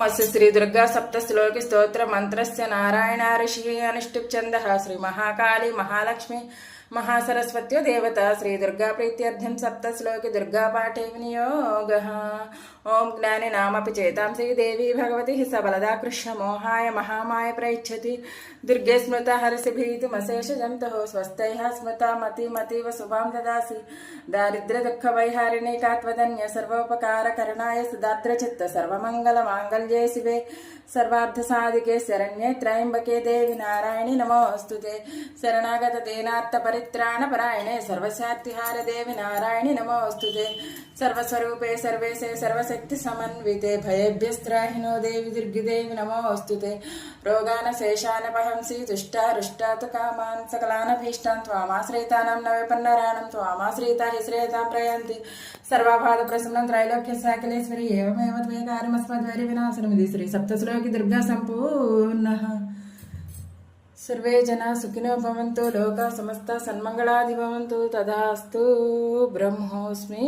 अस्य श्री दुर्गा सप्तश्लोकी स्तोत्र मंत्रस्य नारायण ऋषि अनुष्टुप छंदः श्री महाकाली महालक्ष्मी महासरस्वत्यो देवता श्री दुर्गा प्रीत्यर्थं सप्तश्लोकी दुर्गा पाठे विनियोगः। ओम ज्ञानी नामपि चेतांसी देवी भगवती सबलदा कृष्ण मोहाय महामाय प्रयच्छति दुर्गे स्मृता हरसि भीतिमशेष जन्तुः स्वस्तैः स्मृता मतिमतीव शुभां ददासि दारिद्र्य दुःख वैहारिणी कात्वदन्य सर्वोपकार करणाय सुदात्र चित्त सर्वमंगल मांगल्ये शिवे सर्वार्थ साधिके शरण्ये त्र्यंबके देवी नारायणी नमोस्तुते शरणागत देनार्थ परित्राण परायणे सर्वसात्तिहार देवी नारायणी नमोस्तुते सर्वस्वरूपे सर्वेशे सर्वशक्ति समन्विते भयेभ्यस्त्राहिनो देवी दुर्गिदेवी नमोस्तुते रोगान शेषान पहंसि तुष्टा रुष्टा तु कामान् सकलान भीष्टान् त्वामाश्रितानां न विपन्नराणां त्वामाश्रिता हि श्रेयतां प्रयन्ति सर्वबाध प्रसन्नं त्रैलोक्य साकिलेश्वरी एवमेव द्वैकारमस्मद्वैरि विनाशनमिति श्री सप्तश्लोकी दुर्गा सम्पूर्णः। सर्वे जना सुखिनो भवन्तु लोका समस्ता सन्मंगलादि भवन्तु तदास्तु ब्रह्मोऽस्मि।